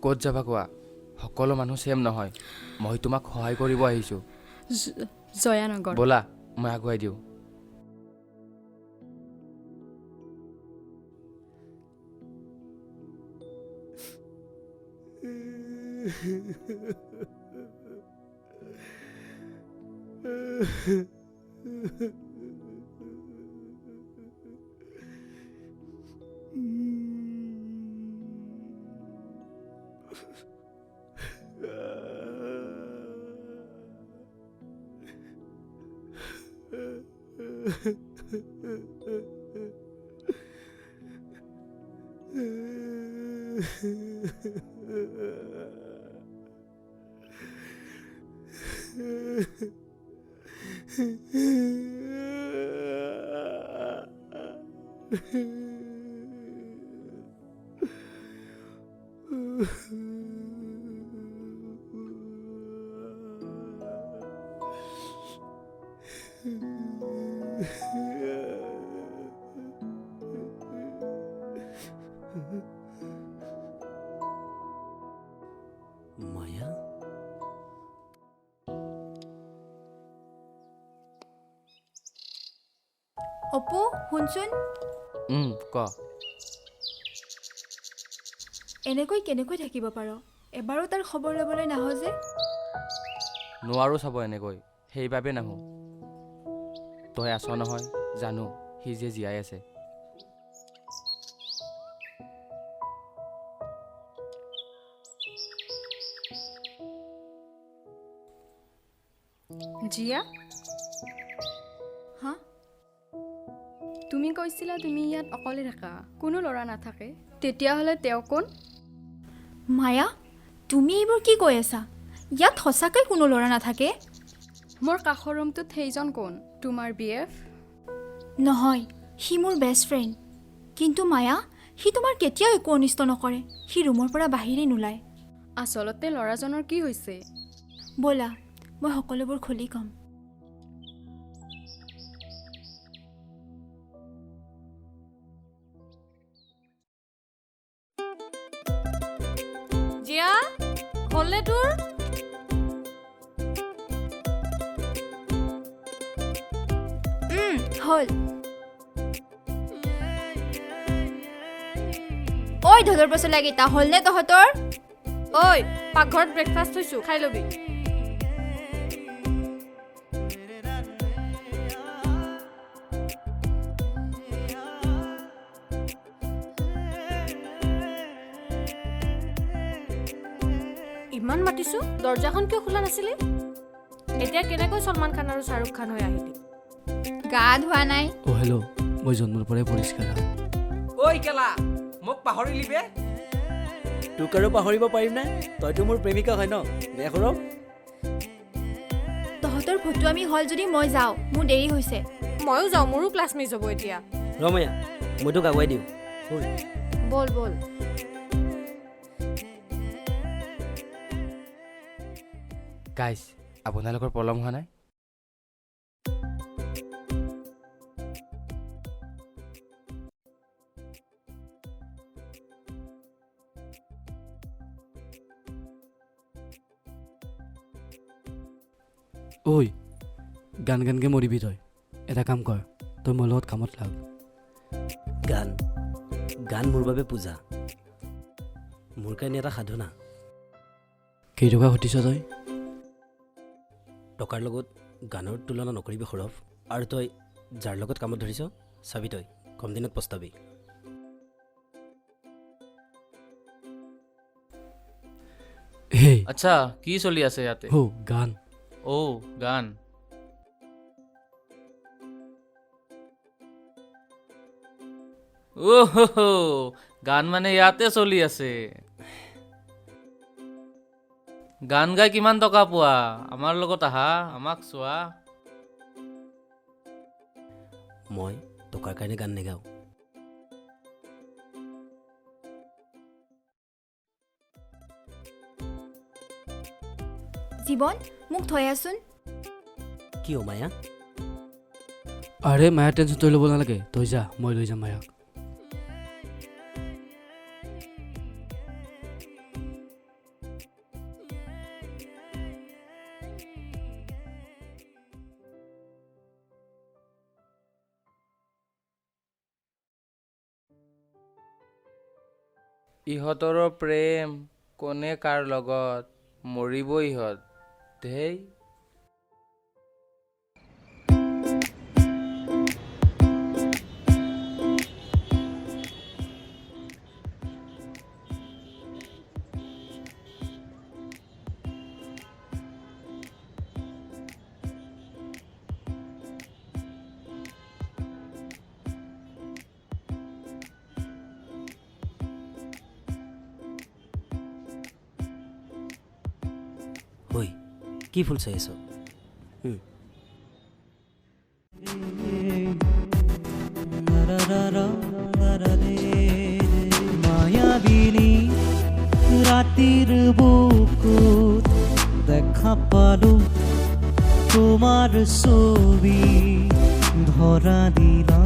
ক'ত যাবা কোৱা সকলো মানুহ সেম নহয় মই তোমাক সহায় কৰিব আহিছো জয়ানগৰ বলা মই আগুৱাই দিওঁ মায়া অপু শুনচোন ক এনেকৈ কেনেকৈ থাকিব পাৰ এবাৰো তাৰ খবৰ ল'বলৈ নাহ যে নোৱাৰো চাব এনেকৈ সেইবাবে নাহো তই আছ নহয় জানো সি যে জীয়াই আছে জিয়া হা তুমি কৈছিলা তুমি ইয়াত অকলে থাকা কোনো ল'ৰা নাথাকে তেতিয়াহ'লে তেওঁ কোন মায়া তুমি এইবোৰ কি কৈ আছা ইয়াত সঁচাকৈ কোনো ল'ৰা নাথাকে মোৰ কাষৰ ৰুমটোত সেইজন কোন তোমাৰ BF নহয় সি মোৰ বেষ্ট ফ্ৰেণ্ড কিন্তু মায়া সি তোমাৰ কেতিয়াও একো অনিষ্ট নকৰে সি ৰুমৰ পৰা বাহিৰে নোলায় আচলতে ল'ৰাজনৰ কি হৈছে ব'লা মই সকলোবোৰ খুলি ক'ম জিয়া হ'লনে তোৰ হ'ল ঐ ধদৰ পচলা কেইটা হ'লনে তহঁতৰ ঐ পাকঘৰত ব্ৰেকফাষ্ট থৈছোঁ খাই ল'বি ইমান মাতিছোঁ দৰ্জাখন কিয় খোলা নাছিলে এতিয়া কেনেকৈ সলমান খান আৰু শ্বাহৰুখ খান হৈ আহিলি গা ধোৱা নাই অ' হেল্ল' মই জন্মৰ পৰাই পৰিষ্কাৰ ঐ কেলা মোক পাহৰিলি বে তোক আৰু পাহৰিব পাৰিম নে তইতো মোৰ প্ৰেমিকা হয় ন নে সৰব তহঁতৰ ফটোৱামি হ'ল যদি মই যাওঁ মোৰ দেৰি হৈছে ময়ো যাওঁ মোৰো ক্লাছ মিছ হ'ব এতিয়া ৰময়া মই তোক আগুৱাই দিওঁ বল বল গাইজ আপোনালোকৰ পলম হোৱা নাই ঐ গান গানকে মৰিবি তই এটা কাম কৰ তই মোৰ লগত কামত লাগ গান গান মোৰ বাবে পূজা মোৰ কাৰণে এটা সাধনা কেইটকা ঘটিছ তই টকাৰ লগত গানৰ তুলনা নকৰিবি সৰব আৰু তই যাৰ লগত কামত ধৰিছ চাবি তই কম দিনত পস্তাবি হে আচ্ছা কি চলি আছে ইয়াতে হো গান ও গান ওহো গান মানে ইয়াতে চলি আছে গান গাই কিমান টকা পোৱা আমাৰ লগত আহা আমাক চোৱা মই টকাৰ কাৰণে গান নেগাওঁ জীৱন মোক থৈ আছোন কি অ' মায়া আৰে মায়া টেনশ্যন তই ল'ব নালাগে তই যা মই লৈ যাম মায়াক ইহঁতৰো প্ৰেম কোনে কাৰ লগত মৰিব ইহঁত ধেই ঐ কি ফুল চাই আছ মায়াবিনী ৰাতিৰ বুকুত দেখা পালো তোমাৰ ছবি ধৰা দিলা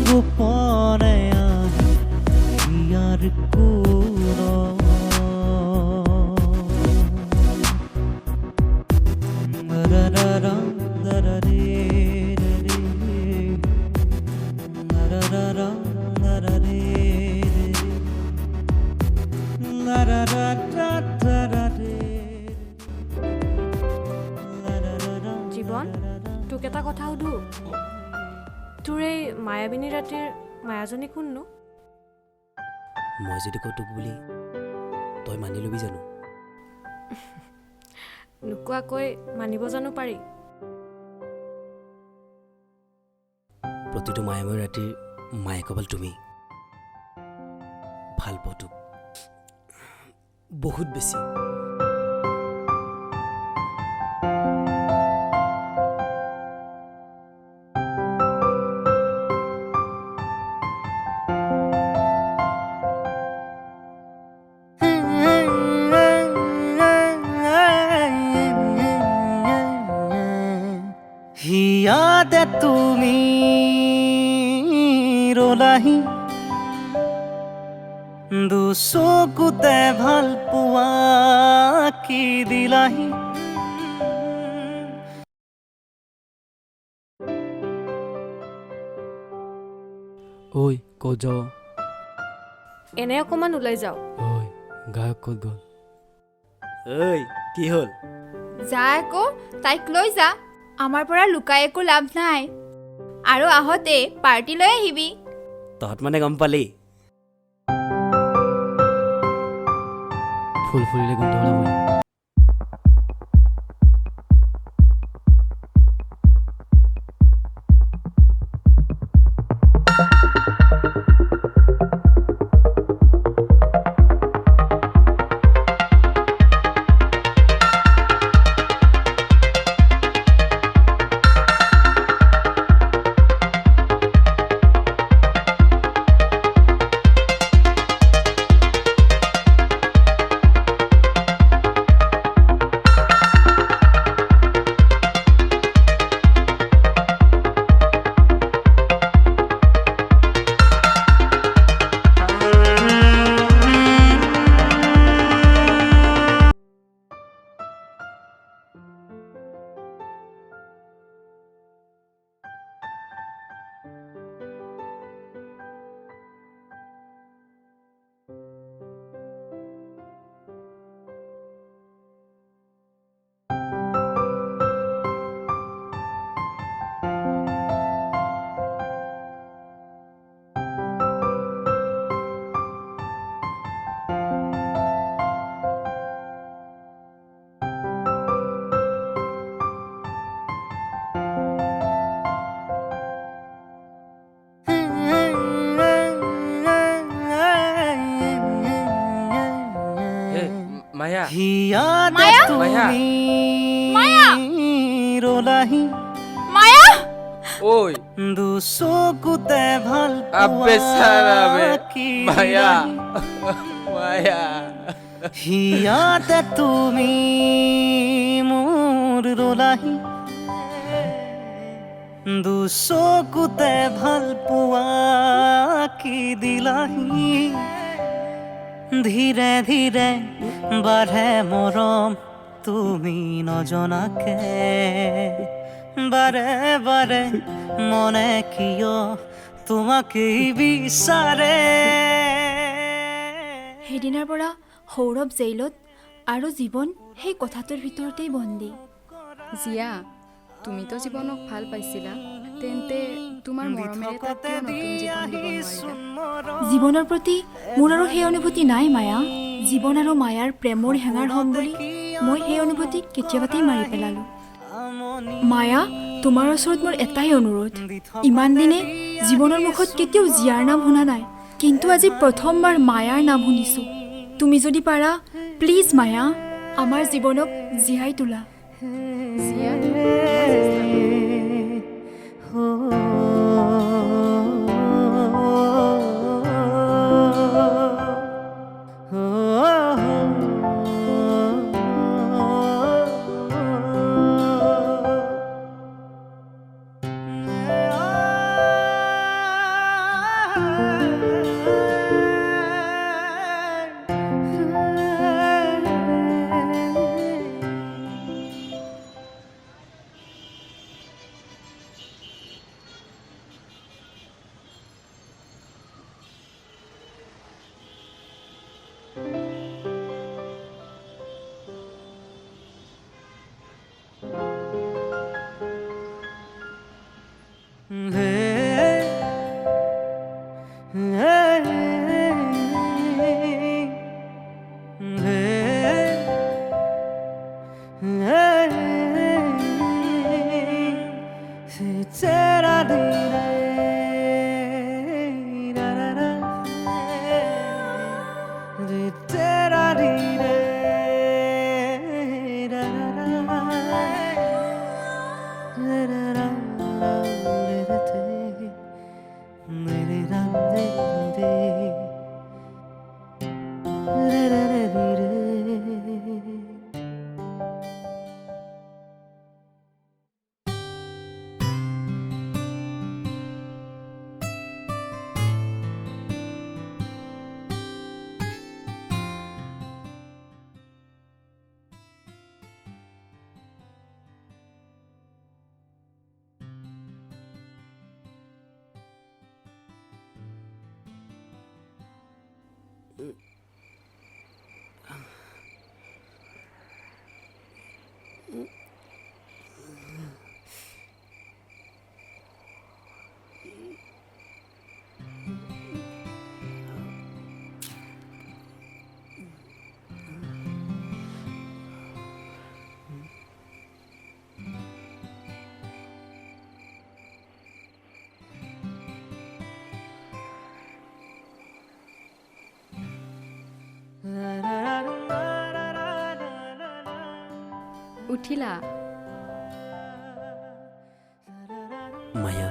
গোপনে আহি ইয়াৰ কোণত জীৱন তোক এটা কথা সুধো তোৰ এই মায়াবিনী ৰাতিৰ মায়াজনী কোননো মই যদি কওঁ তোক বুলি তই মানি ল'বি জানো নোকোৱাকৈ মানিব জানো পাৰি প্ৰতিটো মায়াময় ৰাতিৰ মায়ে কেৱল তুমি ভাল পাওঁ তোক বহুত বেছি হিয়াতে তুমি ৰলাহি দুচকুতে ভাল পোৱা কি দিলাহি ঐ ক'ত যাৱ এনে অকণমান ওলাই যাওঁ ঐ গায়ক ক'ত গ'ল ঐ কি হ'ল যা আকৌ তাইক লৈ যা আমাৰ পৰা লুকাই একো লাভ নাই আৰু আহোঁতে পাৰ্টি লৈ আহিবি তহঁত মানে গম পালি ফুল ফুলিলে গোন্ধ ওলাবই মায়া হিয়াতে তুমি ৰলাহি মায়া ঐ দুচকুতে ভাল আবে সাৰাবে কি মায়া দিলাহি মায়া হিয়াতে তুমি মোৰ ৰলাহি দুচকুতে ভাল পোৱা কি দিলাহি ধীৰে ধীৰে বাঢ়ে মৰম তুমি নজনাকে বাৰে বাৰে মনে কিয় তোমাকেই বিচাৰে সেইদিনাৰ পৰা সৌৰভ জেইলত আৰু জীৱন সেই কথাটোৰ ভিতৰতেই বন্দী। জিয়া, তুমিতো জীৱনক ভাল পাইছিলা, তেন্তে তোমাৰ মৰমেৰে তাক কিয় নতুন জীৱন দিব নোৱাৰিলা? জীৱনৰ প্ৰতি মোৰ আৰু সেই অনুভূতি নাই মায়া। জীৱন আৰু মায়াৰ প্ৰেমৰ হেঙাৰ হ'ম বুলি মই সেই অনুভূতি কেতিয়াবাতেই মাৰি পেলালোঁ। মায়া, তোমাৰ ওচৰত মোৰ এটাই অনুৰোধ, ইমান দিনে জীৱনৰ মুখত কেতিয়াও জিয়াৰ নাম শুনা নাই, কিন্তু আজি প্ৰথমবাৰ মায়াৰ নাম শুনিছোঁ। তুমি যদি পাৰা প্লিজ মায়া, আমাৰ জীৱনক জীয়াই তোলা। জিয়া, মই চেষ্টা কৰিম। উঠিলা? মায়া,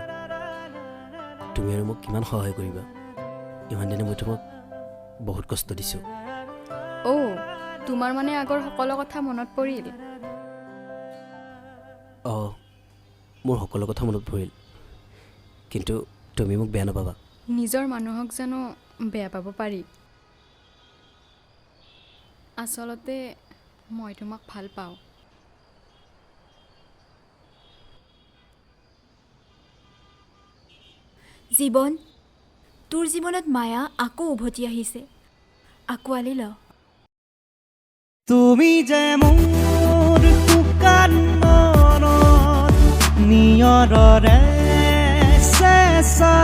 তুমি আৰু মোক কিমান সহায় কৰিবা? ইমান দিনে মই তোমাক বহুত কষ্ট দিছোঁ। অ', তোমাৰ মানে আগৰ সকলো কথা মনত পৰিল? অঁ, মোৰ সকলো কথা মনত পৰিল, কিন্তু তুমি মোক বেয়া নাপাবা। নিজৰ মানুহক জানো বেয়া পাব পাৰি? আচলতে মই তোমাক ভাল পাওঁ। জীৱন, তোৰ জীৱনত মায়া আকৌ উভতি আহিছে, আঁকোৱালি ল। তুমি যে মোৰ শুকান মনত নিয়ৰৰে চেঁচা